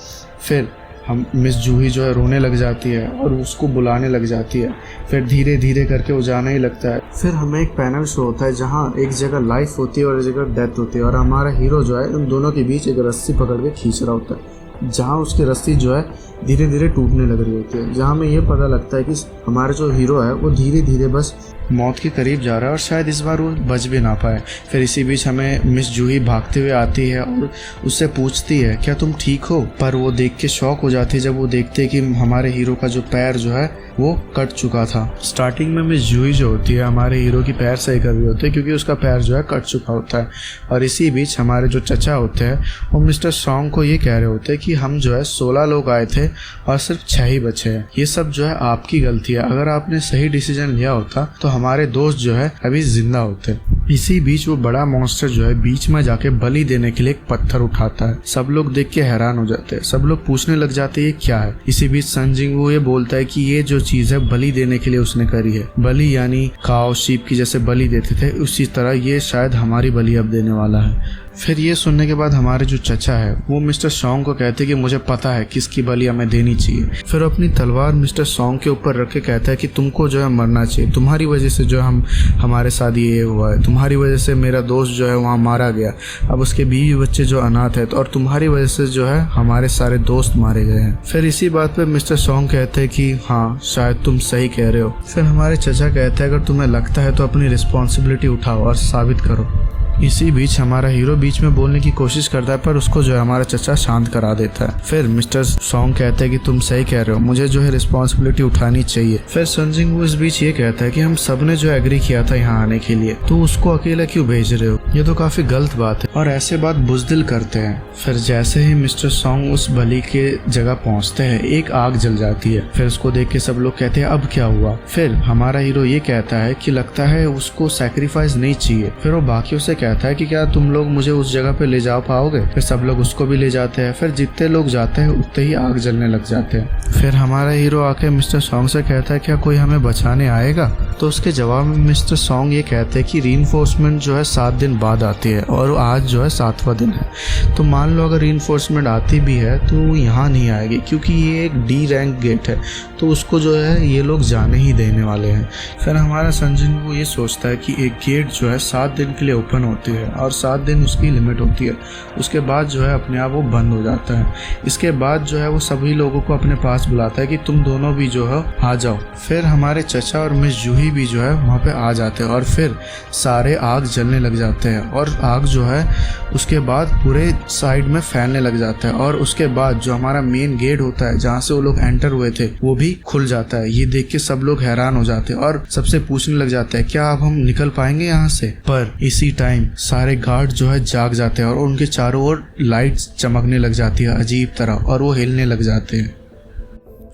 फिर हम मिस जूही जो है रोने लग जाती है और उसको बुलाने लग जाती है। फिर धीरे धीरे करके वो जाना ही लगता है। फिर हमें एक पैनल शो होता है जहाँ एक जगह लाइफ होती है और एक जगह डेथ होती है और हमारा हीरो जो है उन दोनों के बीच एक रस्सी पकड़ के खींच रहा होता है। जहाँ उसकी रस्सी जो है धीरे धीरे टूटने लग रही होती है, जहाँ हमें ये पता लगता है कि हमारा जो हीरो है वो धीरे धीरे बस मौत के करीब जा रहा है और शायद इस बार वो बच भी ना पाए। फिर इसी बीच हमें मिस जूही भागते हुए आती है और उससे पूछती है क्या तुम ठीक हो, पर वो देख के शॉक हो जाती है जब वो देखते है कि हमारे हीरो का जो पैर जो है वो कट चुका था। स्टार्टिंग में मिस जूही जो होती है हमारे हीरो की पैर सही कर रही होती है क्योंकि उसका पैर जो है कट चुका होता है। और इसी बीच हमारे जो चचा होते हैं वो मिस्टर सॉन्ग को ये कह रहे होते हैं कि हम जो है 16 लोग आए थे और सिर्फ 6 ही बचे हैं, ये सब जो है आपकी गलती है, अगर आपने सही डिसीजन लिया होता तो हमारे दोस्त जो है अभी जिंदा होते। इसी बीच वो बड़ा मॉन्स्टर जो है बीच में जाके बलि देने के लिए एक पत्थर उठाता है। सब लोग देख के हैरान हो जाते हैं, सब लोग पूछने लग जाते हैं ये क्या है। इसी बीच सन जिंगवू ये बोलता है कि ये जो चीज है बलि देने के लिए उसने करी है। बलि यानी काऊ शीप की जैसे बलि देते थे उसी तरह ये शायद हमारी बलि अब देने वाला है। फिर ये सुनने के बाद हमारे जो चचा है वो मिस्टर सॉन्ग को कहते हैं कि मुझे पता है किसकी बलि हमें देनी चाहिए। फिर अपनी तलवार मिस्टर सॉन्ग के ऊपर रख के कहता है कि तुमको जो है मरना चाहिए, तुम्हारी वजह से जो हमारे साथ ये हुआ है, तुम्हारी वजह से मेरा दोस्त जो है वहाँ मारा गया, अब उसके बीवी बच्चे जो अनाथ है और तुम्हारी वजह से जो है हमारे सारे दोस्त मारे गए हैं। फिर इसी बात पे मिस्टर सॉन्ग कहते हैं कि हाँ शायद तुम सही कह रहे हो। फिर हमारे चचा कहते हैं अगर तुम्हें लगता है तो अपनी रिस्पॉन्सिबिलिटी उठाओ और साबित करो। इसी बीच हमारा हीरो बीच में बोलने की कोशिश करता है पर उसको जो है हमारा चचा शांत करा देता है। फिर मिस्टर सॉन्ग कहते हैं कि तुम सही कह रहे हो, मुझे जो है रिस्पॉन्सिबिलिटी उठानी चाहिए। फिर सन जिंगवू इस बीच ये कहता है कि हम सबने जो एग्री किया था यहाँ आने के लिए, तो उसको अकेला क्यों भेज रहे हो, ये तो काफी गलत बात है, और ऐसे बात बुजदिल करते हैं। फिर जैसे ही मिस्टर सॉन्ग उस बलि के जगह पहुंचते हैं एक आग जल जाती है। फिर उसको देख के सब लोग कहते हैं अब क्या हुआ। फिर हमारा हीरो ये कहता है कि लगता है उसको सैक्रिफाइस नहीं चाहिए। फिर वो बाकियों से कहता है कि क्या तुम लोग मुझे उस जगह पे ले जा पाओगे। फिर सब लोग उसको भी ले जाते हैं। फिर जितने लोग जाते हैं उतने ही आग जलने लग जाते हैं। फिर हमारा हीरो आके मिस्टर सॉन्ग से कहता है क्या कोई हमें बचाने आएगा। तो उसके जवाब में मिस्टर सॉन्ग ये कहते हैं कि रीइंफोर्समेंट जो है 7 दिन बाद आती है और आज जो है 7वां दिन है। तो मान लो अगर रीइंफोर्समेंट आती भी है तो वो यहाँ नहीं आएगी क्योंकि ये एक डी रैंक गेट है, तो उसको जो है ये लोग जाने ही देने वाले हैं। फिर हमारा सन जिंगवू ये सोचता है कि एक गेट जो है 7 दिन के लिए ओपन होती है और 7 दिन उसकी लिमिट होती है, उसके बाद जो है अपने आप वो बंद हो जाता है। इसके बाद जो है वो सभी लोगों को अपने पास बुलाता है कि तुम दोनों भी जो है आ जाओ। फिर हमारे चचा और मिस जूही भी जो है वहाँ पे आ जाते हैं और फिर सारे आग जलने लग जाते हैं और आग जो है उसके बाद पूरे साइड में फैलने लग जाता है और उसके बाद जो हमारा मेन गेट होता है जहाँ से वो लोग एंटर हुए थे वो भी खुल जाता है। ये देख के सब लोग हैरान हो जाते हैं और सबसे पूछने लग जाते हैं क्या अब हम निकल पाएंगे यहाँ से। पर इसी टाइम सारे गार्ड जो है जाग जाते हैं और उनके चारों ओर लाइट्स चमकने लग जाती है अजीब तरह और वो हिलने लग जाते हैं।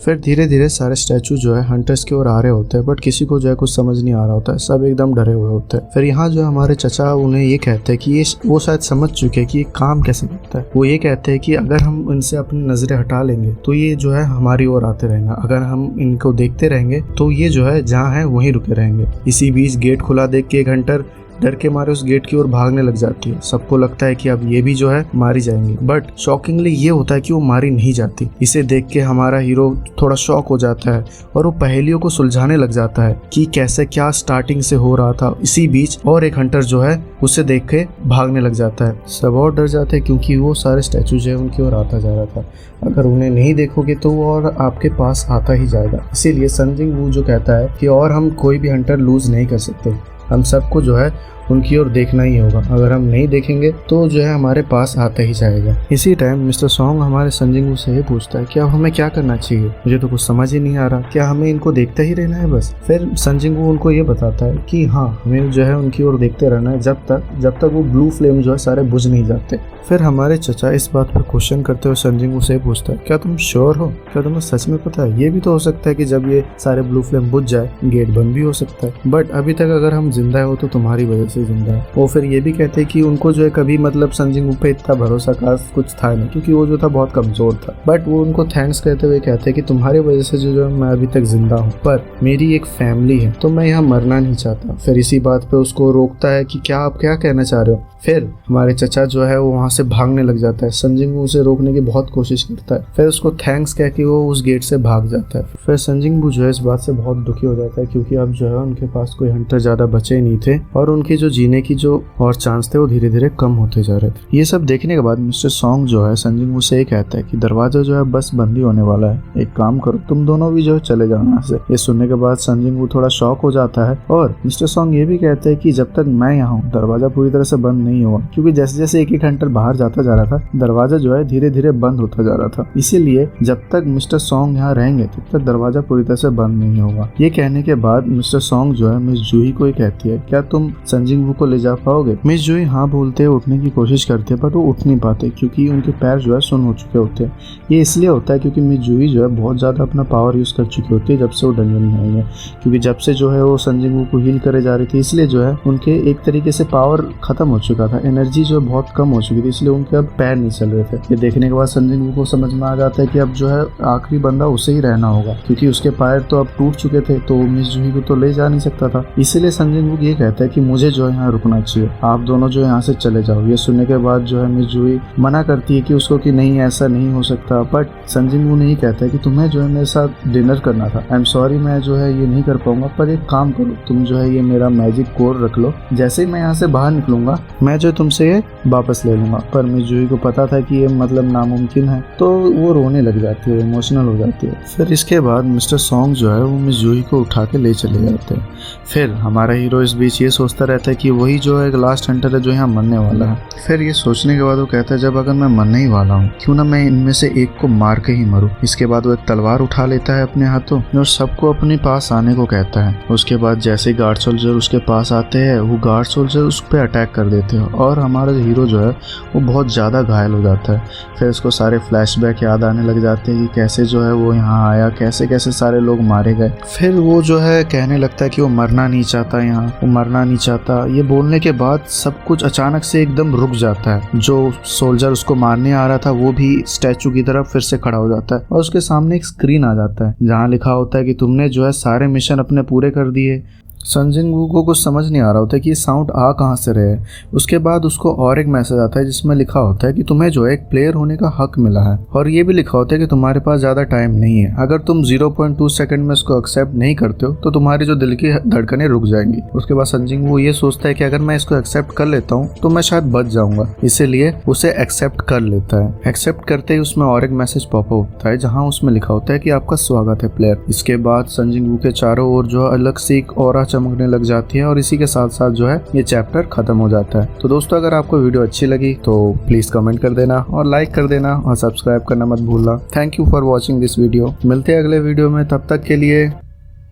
फिर धीरे धीरे सारे स्टैचू जो है हंटर्स की ओर आ रहे होते हैं, बट किसी को जो है कुछ समझ नहीं आ रहा होता है, सब एकदम डरे हुए होते हैं। फिर यहाँ जो हमारे चचा उन्हें ये कहते हैं कि ये वो शायद समझ चुके हैं कि ये काम कैसे करता है। वो ये कहते हैं कि अगर हम इनसे अपनी नजरें हटा लेंगे तो ये जो है हमारी ओर आते रहेंगे, अगर हम इनको देखते रहेंगे तो ये जो है जहाँ है वहीं रुके रहेंगे। इसी बीच गेट खुला देख के एक हंटर डर के मारे उस गेट की ओर भागने लग जाती है। सबको लगता है कि अब ये भी जो है मारी जाएंगी, बट शॉकिंगली ये होता है कि वो मारी नहीं जाती। इसे देख के हमारा हीरो थोड़ा शॉक हो जाता है और वो पहेलियों को सुलझाने लग जाता है कि कैसे क्या स्टार्टिंग से हो रहा था। इसी बीच और एक हंटर जो है उसे देख के भागने लग जाता है। सब और डर जाते हैं क्योंकि वो सारे स्टैचू जो है उनकी ओर आता जा रहा था। अगर उन्हें नहीं देखोगे तो वो और आपके पास आता ही जाएगा। इसीलिए सन जिंगवू जो कहता है कि और हम कोई भी हंटर लूज नहीं कर सकते, हम सबको जो है उनकी ओर देखना ही होगा, अगर हम नहीं देखेंगे तो जो है हमारे पास आता ही जाएगा। इसी टाइम मिस्टर सॉन्ग हमारे सन जिंगवू से ये पूछता है कि अब हमें क्या करना चाहिए, मुझे तो कुछ समझ ही नहीं आ रहा, क्या हमें इनको देखते ही रहना है बस। फिर सन जिंगवू उनको ये बताता है कि हाँ हमें जो है उनकी ओर देखते रहना है जब तक वो ब्लू फ्लेम जो है सारे बुझ नहीं जाते। फिर हमारे चचा इस बात पर क्वेश्चन करते हुए सन जिंगवू से पूछता है क्या तुम श्योर हो, क्या तुम्हें सच में पता है, ये भी तो हो सकता है कि जब ये सारे ब्लू फ्लेम बुझ जाए गेट बंद भी हो सकता है, बट अभी तक अगर हम जिंदा हो तो तुम्हारी वजह से जिंदा है। वो फिर ये भी कहते हैं कि उनको जो है कभी मतलब सन जिंगवू पे इतना भरोसा खास कुछ था नहीं क्योंकि वो जो था बहुत कमजोर था, बट वो उनको थैंक्स कहते हुए कहते हैं कि तुम्हारी वजह से जो मैं अभी तक जिंदा हूँ, पर मेरी एक फैमिली है तो मैं यहाँ मरना नहीं चाहता। फिर इसी बात पे उसको रोकता है कि क्या आप क्या कहना चाह रहे हो। फिर हमारे चचा जो है वो वहाँ से भागने लग जाता है। सन जिंगवू उसे रोकने की बहुत कोशिश करता है, फिर उसको थैंक्स कह के वो उस गेट से भाग जाता है। फिर सन जिंगवू जो है इस बात से बहुत दुखी हो जाता है क्योंकि अब जो है उनके पास कोई हंटर ज्यादा बचे नहीं थे और उनकी जो जीने की जो और चांस थे वो धीरे धीरे कम होते जा रहे थे। ये सब देखने के बाद मिस्टर सॉन्ग जो है संजिंग वू से ये कहता है कि दरवाजा जो है बस बंद ही होने वाला है, एक काम करो तुम दोनों भी जो है चले जाओ यहाँ से। ये सुनने के बाद संजिंग वू थोड़ा शॉक हो जाता है और मिस्टर सॉन्ग ये भी कहते हैं कि जब तक मैं यहाँ हूँ दरवाजा पूरी तरह से बंद नहीं हुआ, क्योंकि जैसे जैसे एक एक हंटर बाहर जाता जा रहा था दरवाजा जो है धीरे धीरे बंद होता जा रहा था। इसीलिए जब तक मिस्टर सॉन्ग यहाँ रहेंगे तब तक दरवाजा पूरी तरह से बंद नहीं होगा। ये कहने के बाद मिस्टर सॉन्ग जो है मिस जूही को ही कहती है, क्या तुम संजिंग वू को ले जा पाओगे? मिस जूही हाँ बोलते हैं, उठने की कोशिश करते हैं बट वो उठ नहीं पाते क्योंकि उनके पैर जो है सुन्न हो चुके होते हैं। ये इसलिए होता है क्योंकि मिस जूही जो है बहुत ज़्यादा अपना पावर यूज़ कर चुकी होती है जब से वो डंजन में आई है, क्योंकि जब से जो है वो संजिंग वू को हील करे जा रही थी इसलिए जो है उनके एक तरीके से पावर खत्म हो चुका था, एनर्जी जो है बहुत कम हो चुकी थी, इसलिए उनके अब पैर नहीं चल रहे थे। ये देखने के बाद संजिंग वू को समझ में आ जाता है कि अब जो है आखिरी बंदा उसे ही रहना होगा, क्योंकि उसके पैर तो अब टूट चुके थे तो मिस जूही को तो ले जा नहीं सकता था। इसीलिए संजिंग वू ये कहता है कि मुझे जो है यहाँ रुकना चाहिए, आप दोनों जो यहाँ से चले जाओ। ये सुनने के बाद जो है मिस जूही मना करती है कि उसको कि नहीं ऐसा नहीं हो सकता, बट संजिंग वू नहीं कहता है कि तुम्हें जो है मेरे साथ डिनर करना था, आई एम सॉरी मैं जो है ये नहीं कर पाऊंगा, पर एक काम करो तुम जो है ये मेरा मैजिक कोर रख लो, जैसे ही मैं यहाँ से बाहर निकलूंगा मैं जो तुमसे ये वापस ले लूंगा। पर मिस जूही को पता था कि ये मतलब नामुमकिन है तो वो रोने लग जाती है, इमोशनल हो जाती है। फिर इसके बाद मिस्टर सॉन्ग जो है वो मिस जूही को उठा के ले चले जाते हैं। फिर हमारा हीरो इस बीच ये सोचता रहता है कि वही जो है लास्ट हंटर है जो यहाँ मरने वाला है। फिर ये सोचने के बाद वो कहता है जब अगर मैं मरने ही वाला हूँ क्यों ना मैं इनमें से एक को मार के ही मरूं। इसके बाद वो एक तलवार उठा लेता है अपने हाथों और सबको अपने पास आने को कहता है। उसके बाद जैसे गार्ड सोल्जर उसके पास आते हैं वो गार्ड सोल्जर उस पर अटैक कर देते हैं और हमारा हीरो जो है वो बहुत ज़्यादा घायल हो जाता है। फिर उसको सारे फ्लैशबैक याद आने लग जाते हैं कि कैसे जो है वो यहाँ आया, कैसे कैसे सारे लोग मारे गए। फिर वो जो है कहने लगता है कि वो मरना नहीं चाहता, यहाँ वो मरना नहीं चाहता। ये बोलने के बाद सब कुछ अचानक से एकदम रुक जाता है। जो सोल्जर उसको मारने आ रहा था वो भी स्टैचू की तरफ फिर से खड़ा हो जाता है और उसके सामने एक स्क्रीन आ जाता है जहाँ लिखा होता है कि तुमने जो है सारे मिशन अपने पूरे कर दिए। संजिंग वू को कुछ समझ नहीं आ रहा होता कि ये साउंड आ कहाँ से रहे। उसके बाद उसको और एक मैसेज आता है जिसमें लिखा होता है कि तुम्हें जो है एक प्लेयर होने का हक मिला है और ये भी लिखा होता है कि तुम्हारे पास ज़्यादा टाइम नहीं है। अगर तुम 0.2 सेकंड में इसको एक्सेप्ट नहीं करते हो तो तुम्हारी जो दिल की धड़कनें रुक जाएंगी। उसके बाद संजिंग वू ये सोचता है कि अगर मैं इसको एक्सेप्ट कर लेता हूँ तो मैं शायद बच जाऊंगा, इसीलिए उसे एक्सेप्ट कर लेता है। एक्सेप्ट करते ही उसमें और एक मैसेज पॉपअप होता है जहाँ उसमें लिखा होता है कि आपका स्वागत है प्लेयर। इसके बाद संजिंग वू के चारों ओर जो अलग से एक ऑरा चमकने लग जाती है और इसी के साथ साथ जो है ये चैप्टर खत्म हो जाता है। तो दोस्तों अगर आपको वीडियो अच्छी लगी तो प्लीज कमेंट कर देना और लाइक कर देना और सब्सक्राइब करना मत भूलना। Thank you for watching this video. मिलते हैं अगले वीडियो में, तब तक के लिए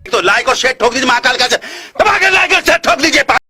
तो लाइक और शेयर ठोक दीजिए, महाकाल का दबा के लाइक और शेयर ठोक दीजिए।